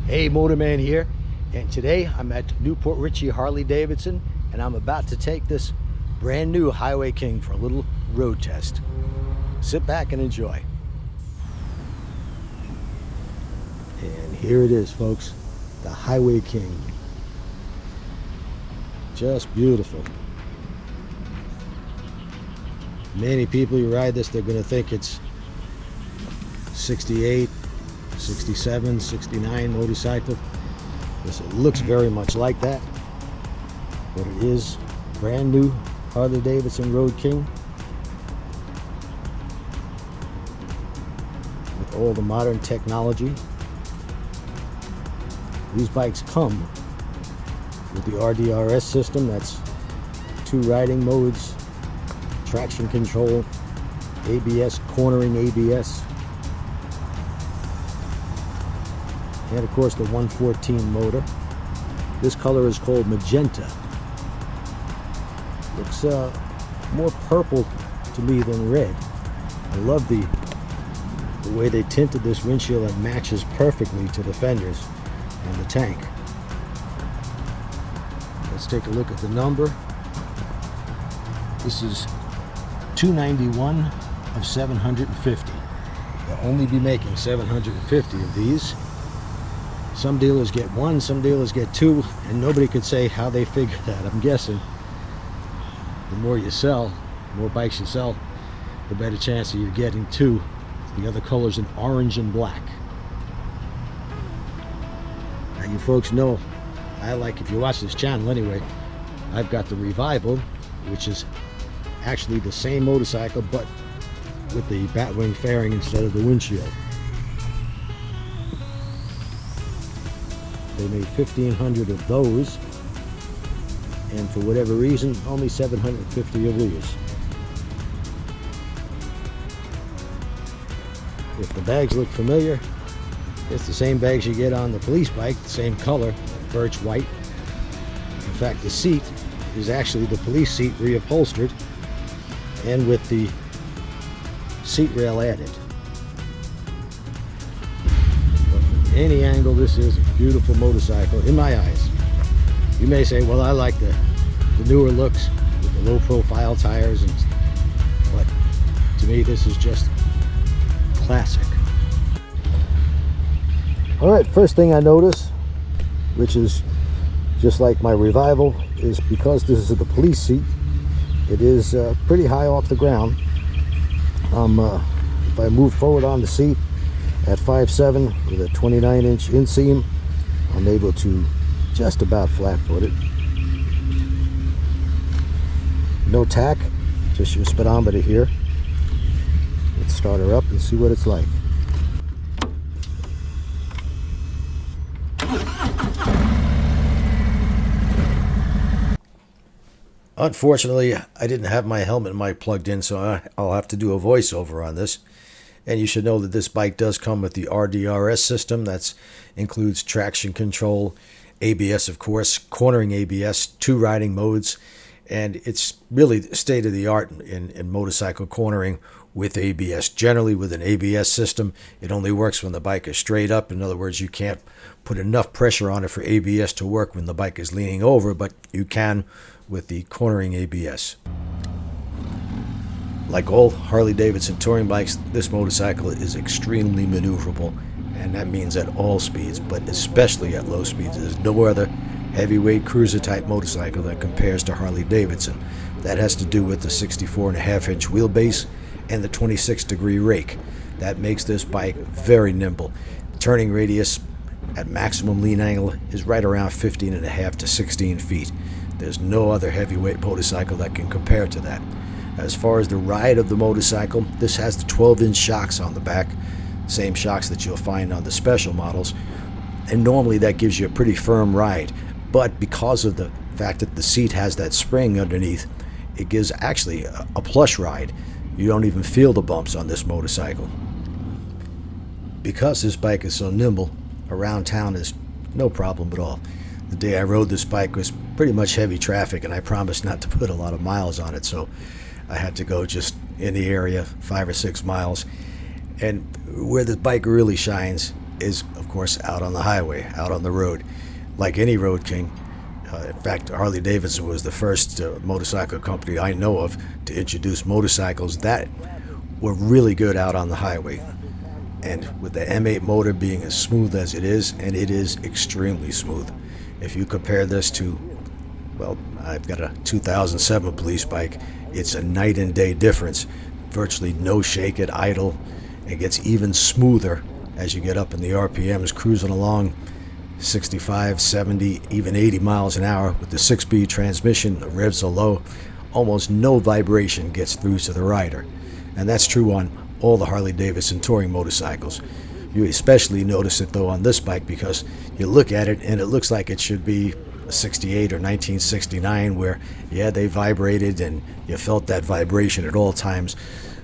Hey, Motorman here, and today I'm at Port Richey Harley Davidson, and I'm about to take this brand new Highway King for a little road test. Sit back and enjoy. And here it is, folks, the Highway King. Just beautiful. Many people who ride this, they're going to think it's 68, 67, 69 motorcycle. Yes, it looks very much like that, but it is brand new Harley Davidson Road King with all the modern technology. These bikes come with the RDRS system. That's 2 riding modes, traction control, ABS, cornering ABS, and of course the 114 motor. This color is called magenta. Looks more purple to me than red. I love the way they tinted this windshield. That matches perfectly to the fenders and the tank. Let's take a look at the number. This is 291 of 750. They'll only be making 750 of these. Some dealers get 1, some dealers get 2, and nobody could say how they figure that. I'm guessing the more you sell, the more bikes you sell, the better chance of you getting 2. The other colors in orange and black. Now you folks know, I like, if you watch this channel anyway, I've got the Revival, which is actually the same motorcycle but with the batwing fairing instead of the windshield. They made 1,500 of those, and for whatever reason, only 750 of these. If the bags look familiar, it's the same bags you get on the police bike, the same color, birch white. In fact, the seat is actually the police seat reupholstered and with the seat rail added. Any angle, this is a beautiful motorcycle in my eyes. You may say, well, I like the newer looks with the low profile tires, but to me this is just classic. Alright, first thing I notice, which is just like my Revival, is because this is the police seat, it is pretty high off the ground. If I move forward on the seat at 5'7" with a 29-inch inseam, I'm able to just about flat-foot it. No tack, just your speedometer here. Let's start her up and see what it's like. Unfortunately, I didn't have my helmet mic plugged in, so I'll have to do a voiceover on this. And you should know that this bike does come with the RDRS system. That includes traction control, ABS, of course, cornering ABS, 2 riding modes, and it's really state-of-the-art in motorcycle cornering with ABS. Generally, with an ABS system, it only works when the bike is straight up. In other words, you can't put enough pressure on it for ABS to work when the bike is leaning over, but you can with the cornering ABS. Like all Harley Davidson touring bikes, this motorcycle is extremely maneuverable, and that means at all speeds, but especially at low speeds. There's no other heavyweight cruiser type motorcycle that compares to Harley Davidson. That has to do with the 64.5-inch wheelbase and the 26-degree rake. That makes this bike very nimble. The turning radius at maximum lean angle is right around 15.5 to 16 feet. There's no other heavyweight motorcycle that can compare to that. As far as the ride of the motorcycle, this has the 12-inch shocks on the back, same shocks that you'll find on the special models, and normally that gives you a pretty firm ride, but because of the fact that the seat has that spring underneath, it gives actually a plush ride. You don't even feel the bumps on this motorcycle. Because this bike is so nimble, around town is no problem at all. The day I rode this bike was pretty much heavy traffic, and I promised not to put a lot of miles on it, so I had to go just in the area 5 or 6 miles. And where the bike really shines is, of course, out on the highway, out on the road. Like any road king, in fact, Harley Davidson was the first motorcycle company I know of to introduce motorcycles that were really good out on the highway. And with the M8 motor being as smooth as it is, and it is extremely smooth. If you compare this to, well, I've got a 2007 police bike, it's a night and day difference. Virtually no shake at idle. It gets even smoother as you get up in the RPMs, cruising along 65, 70, even 80 miles an hour with the 6-speed transmission. The revs are low. Almost no vibration gets through to the rider. And that's true on all the Harley Davidson touring motorcycles. You especially notice it though on this bike because you look at it and it looks like it should be a 68 or 1969 where, yeah, they vibrated and you felt that vibration at all times.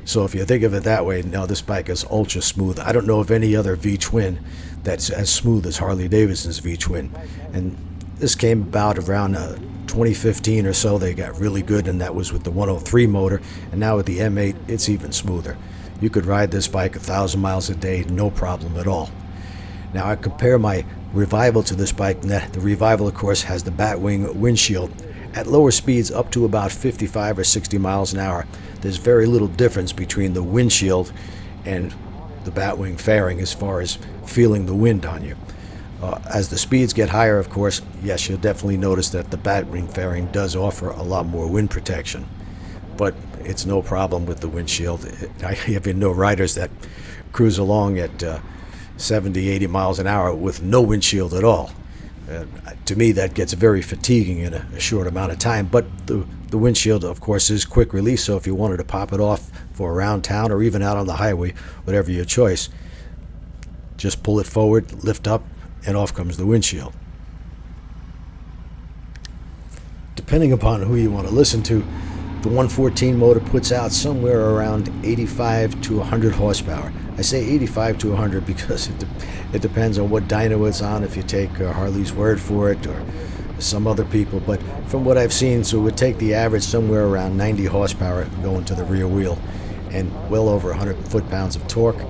So if you think of it that way, now this bike is ultra smooth. I don't know of any other V-twin that's as smooth as Harley Davidson's V-twin. And this came about around 2015 or so. They got really good, and that was with the 103 motor. And now with the M8, it's even smoother. You could ride this bike 1,000 miles a day, no problem at all. Now I compare my Revival to this bike. The Revival, of course, has the Batwing windshield. At lower speeds, up to about 55 or 60 miles an hour, there's very little difference between the windshield and the Batwing fairing as far as feeling the wind on you. As the speeds get higher, of course, yes, you'll definitely notice that the Batwing fairing does offer a lot more wind protection. But it's no problem with the windshield. I even know riders that cruise along at 70, 80 miles an hour with no windshield at all. To me, that gets very fatiguing in a short amount of time. But the windshield, of course, is quick release, so if you wanted to pop it off for around town or even out on the highway, whatever your choice, just pull it forward, lift up, and off comes the windshield. Depending upon who you want to listen to, the 114 motor puts out somewhere around 85 to 100 horsepower. I say 85 to 100 because it depends on what dyno it's on, if you take Harley's word for it or some other people. But from what I've seen, so it would take the average somewhere around 90 horsepower going to the rear wheel and well over 100 foot-pounds of torque.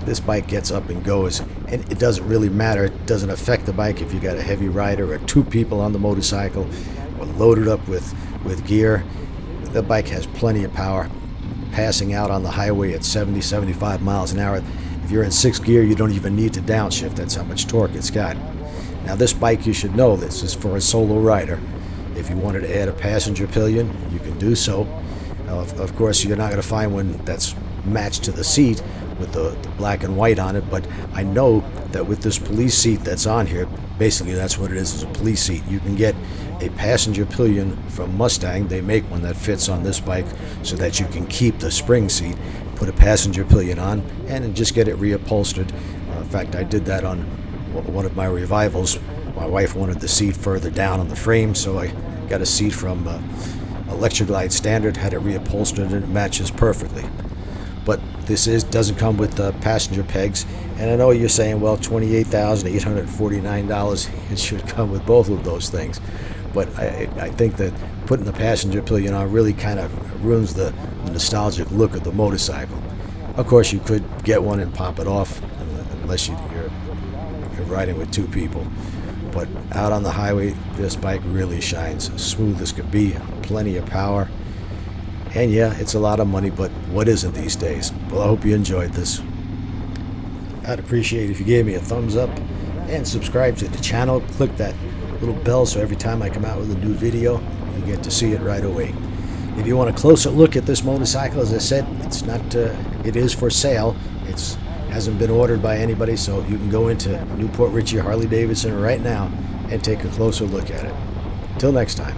This bike gets up and goes, and it doesn't really matter. It doesn't affect the bike if you got a heavy rider or 2 people on the motorcycle or loaded up with gear. The bike has plenty of power, passing out on the highway at 70, 75 miles an hour. If you're in 6th gear, you don't even need to downshift. That's how much torque it's got. Now this bike, you should know, this is for a solo rider. If you wanted to add a passenger pillion, you can do so. Of course, you're not going to find one that's matched to the seat with the black and white on it, but I know that with this police seat that's on here, basically that's what it is a police seat. You can get a passenger pillion from Mustang. They make one that fits on this bike so that you can keep the spring seat, put a passenger pillion on, and just get it reupholstered. In fact, I did that on one of my Revivals. My wife wanted the seat further down on the frame, so I got a seat from Electroglide Standard, had it reupholstered, and it matches perfectly. But this doesn't come with passenger pegs, and I know you're saying, well, $28,849, it should come with both of those things. But I think that putting the passenger pillion on really kind of ruins the nostalgic look of the motorcycle. Of course, you could get one and pop it off, unless you're riding with 2 people. But out on the highway, this bike really shines. Smooth as could be, plenty of power. And yeah, it's a lot of money, but what isn't these days? Well, I hope you enjoyed this. I'd appreciate it if you gave me a thumbs up and subscribe to the channel. Click that little bell so every time I come out with a new video, you get to see it right away. If you want a closer look at this motorcycle, as I said, it is for sale. It hasn't been ordered by anybody, so you can go into Port Richey Harley Davidson right now and take a closer look at it. Till next time.